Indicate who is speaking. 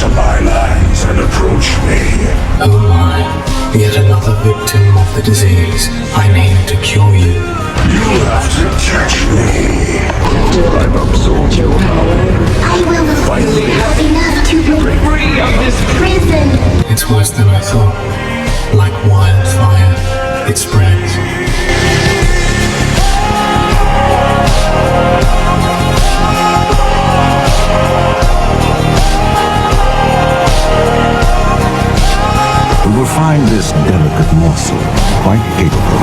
Speaker 1: to my lands and approach me.
Speaker 2: Oh my, yet another victim of the disease. I'm here to cure you.
Speaker 1: You have to touch me. After I've absorbed your power,
Speaker 3: I will finally have enough to break free of this prison.
Speaker 2: It's worse than I thought. Like wildfire, it spreads.
Speaker 4: You will find this delicate morsel quite capable